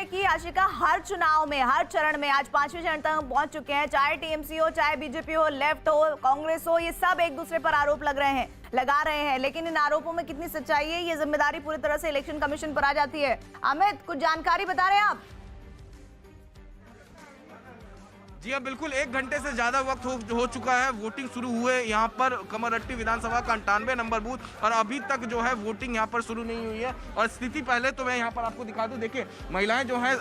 कि आशिका हर चुनाव में, हर चरण में, आज 5वें चरण तक हम पहुंच चुके हैं, चाहे टीएमसी हो, चाहे बीजेपी हो, लेफ्ट हो, कांग्रेस हो, ये सब एक दूसरे पर आरोप लगा रहे हैं। लेकिन इन आरोपों में कितनी सच्चाई है, ये जिम्मेदारी पूरी तरह से इलेक्शन कमीशन पर आ जाती है। अमित, कुछ जानकारी बता रहे हैं आप? जी हाँ, बिल्कुल 1 घंटे से ज्यादा वक्त हो चुका है। वोटिंग शुरू हुए यहाँ पर कमरहट्टी विधानसभा का 98 नंबर बूथ, और अभी तक जो है वोटिंग यहाँ पर शुरू नहीं हुई है। और स्थिति पहले तो मैं यहाँ पर आपको दिखा दूं, देखिए महिलाएं जो हैं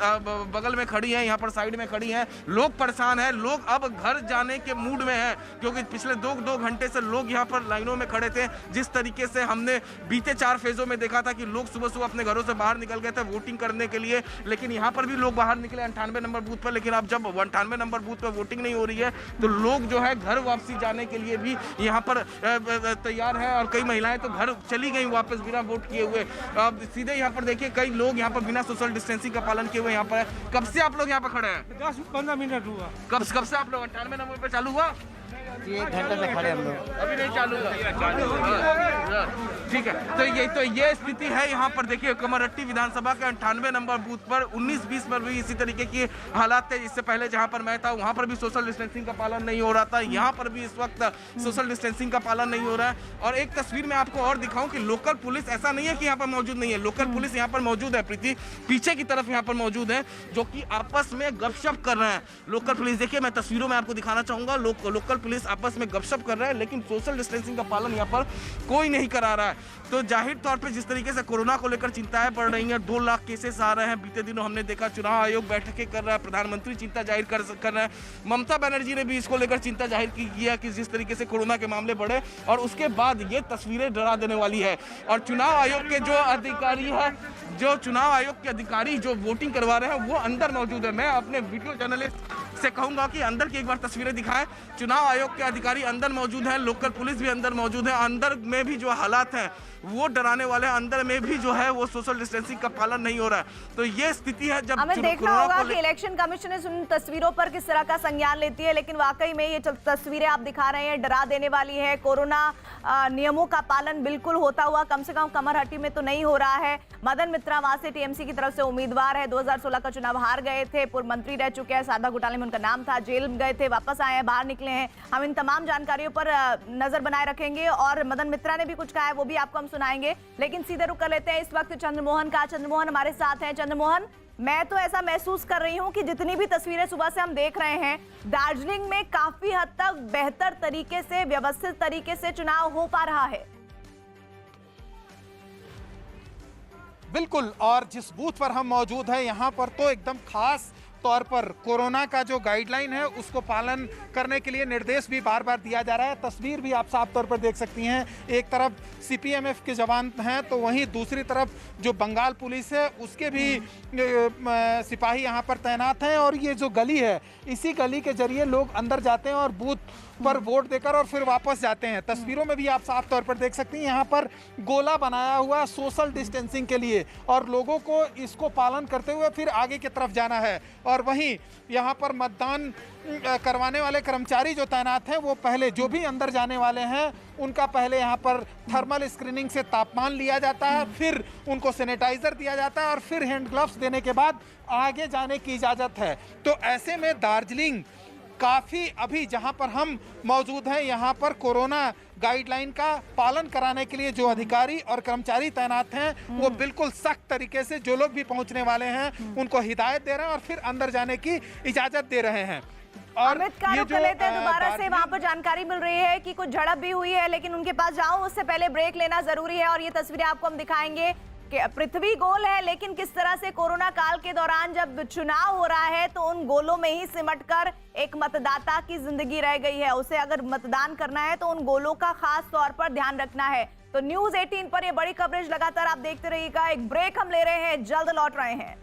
बगल में खड़ी हैं, यहाँ पर साइड में खड़ी हैं, लोग परेशान हैं, लोग अब घर जाने के मूड में हैं, क्योंकि पिछले दो घंटे से लोग यहाँ पर लाइनों में खड़े थे। जिस तरीके से हमने बीते 4 फेजों में देखा था कि लोग सुबह सुबह अपने घरों से बाहर निकल गए थे वोटिंग करने के लिए, लेकिन यहाँ पर भी लोग बाहर निकले 98 नंबर बूथ पर। लेकिन अब जब 98 नंबर बूथ पर वोटिंग नहीं हो रही है तो लोग जो है घर वापसी जाने के लिए भी यहाँ पर तैयार है, और कई महिलाएं तो घर चली गई वापस बिना वोट किए हुए। अब सीधे यहाँ पर देखिए कई लोग यहाँ पर बिना सोशल डिस्टेंसिंग का पालन किए हुए यहाँ पर है। कब से आप लोग यहाँ पर खड़े हैं? 10-15 मिनट हुआ। कब से आप लोग 98 नंबर पे चालू हुआ? 1 घंटे से खड़े हम लोग, अभी नहीं चालू हुआ। ठीक है, तो ये स्थिति है यहाँ पर। देखिए कमरहट्टी विधानसभा के 98 नंबर बूथ पर 19-20 पर भी इसी तरीके की हालात थे। इससे पहले जहाँ पर मैं था वहाँ पर भी सोशल डिस्टेंसिंग का पालन नहीं हो रहा था, यहाँ पर भी इस वक्त सोशल डिस्टेंसिंग का पालन नहीं हो रहा है। और एक तस्वीर में आपको और दिखाऊं कि लोकल पुलिस ऐसा नहीं है कि यहाँ पर मौजूद नहीं है, लोकल पुलिस यहाँ पर मौजूद है। प्रीति पीछे की तरफ यहाँ पर मौजूद है, जो कि आपस में गपशप कर रहे हैं। लोकल पुलिस, देखिए मैं तस्वीरों में आपको दिखाना चाहूंगा, लोकल पुलिस आपस में गपशप कर रहा है, लेकिन सोशल डिस्टेंसिंग का पालन यहाँ पर कोई नहीं करा रहा है। तो जाहिर तौर पे जिस तरीके से कोरोना को लेकर चिंताएं बढ़ रही हैं, 2 लाख केसेस आ रहे हैं। बीते दिनों हमने देखा चुनाव आयोग बैठकें कर रहा है, प्रधानमंत्री चिंता जाहिर कर रहे हैं, ममता बनर्जी ने भी इसको लेकर चिंता जाहिर किया कि जिस तरीके से कोरोना के मामले बढ़े। और उसके बाद ये तस्वीरें डरा देने वाली है। और चुनाव आयोग के जो वोटिंग करवा रहे हैं वो अंदर मौजूद है। मैं अपने वीडियो जर्नलिस्ट से कहूंगा कि अंदर की एक बार तस्वीरें दिखाएं। चुनाव आयोग के अधिकारी अंदर मौजूद हैं, लोकल पुलिस भी अंदर मौजूद है। अंदर में भी जो हालात हैं वो डराने वाले हैं, अंदर में भी जो है वो सोशल डिस्टेंसिंग का पालन नहीं हो रहा है। तो ये स्थिति है। जब हमें देखना होगा कि इलेक्शन कमीशन इस तस्वीरों पर किस तरह का संज्ञान लेती है। लेकिन वाकई में ये तस्वीरें आप दिखा रहे हैं डरा देने वाली है। कोरोना नियमों का पालन बिल्कुल होता हुआ कम से कम कमरहट्टी में तो नहीं हो रहा है। मदन मित्रा वहां से टीएमसी की तरफ से उम्मीदवार है, 2016 का चुनाव हार गए थे, पूर्व मंत्री रह चुके हैं, सारदा घोटाले में उनका नाम था, जेल गए थे, वापस आए हैं, बाहर निकले हैं। हम इन तमाम जानकारियों पर नजर बनाए रखेंगे और मदन मित्रा ने भी कुछ कहा है वो भी आपको हम सुनाएंगे। लेकिन सीधे रुक कर लेते हैं इस वक्त चंद्रमोहन का। चंद्रमोहन हमारे साथ हैं। चंद्रमोहन, मैं तो ऐसा महसूस कर रही हूं कि जितनी भी तस्वीरें सुबह से हम देख रहे हैं, दार्जिलिंग में काफी हद तक बेहतर तरीके से, व्यवस्थित तरीके से चुनाव हो पा रहा है। बिल्कुल, और जिस बूथ पर हम मौजूद हैं यहाँ पर तो एकदम खास तौर पर कोरोना का जो गाइडलाइन है उसको पालन करने के लिए निर्देश भी बार बार दिया जा रहा है। तस्वीर भी आप साफ तौर पर देख सकती हैं, एक तरफ सीपीएमएफ के जवान हैं तो वहीं दूसरी तरफ जो बंगाल पुलिस है उसके भी सिपाही यहाँ पर तैनात हैं। और ये जो गली है, इसी गली के जरिए लोग अंदर जाते हैं और बूथ पर वोट देकर और फिर वापस जाते हैं। तस्वीरों में भी आप साफ तौर पर देख सकती हैं, यहाँ पर गोला बनाया हुआ सोशल डिस्टेंसिंग के लिए, और लोगों को इसको पालन करते हुए फिर आगे की तरफ जाना है। और वहीं यहाँ पर मतदान करवाने वाले कर्मचारी जो तैनात हैं वो पहले जो भी अंदर जाने वाले हैं उनका पहले यहाँ पर थर्मल स्क्रीनिंग से तापमान लिया जाता है, फिर उनको सैनिटाइजर दिया जाता है और फिर हैंड ग्लव्स देने के बाद आगे जाने की इजाज़त है। तो ऐसे में दार्जिलिंग काफ़ी, अभी जहां पर हम मौजूद हैं यहाँ पर कोरोना गाइडलाइन का पालन कराने के लिए जो अधिकारी और कर्मचारी तैनात हैं वो बिल्कुल सख्त तरीके से जो लोग भी पहुंचने वाले हैं उनको हिदायत दे रहे हैं और फिर अंदर जाने की इजाज़त दे रहे हैं। और ये जो दोबारा से वहां पर जानकारी मिल रही है कि कुछ झड़प भी हुई है, लेकिन उनके पास जाऊं उससे पहले ब्रेक लेना जरूरी है। और ये तस्वीरें आपको हम दिखाएंगे कि पृथ्वी गोल है, लेकिन किस तरह से कोरोना काल के दौरान जब चुनाव हो रहा है तो उन गोलों में ही सिमटकर एक मतदाता की जिंदगी रह गई है। उसे अगर मतदान करना है तो उन गोलों का खास तौर पर ध्यान रखना है। तो न्यूज़ 18 पर ये बड़ी कवरेज लगातार आप देखते रहिएगा। एक ब्रेक हम ले रहे हैं, जल्द लौट रहे हैं।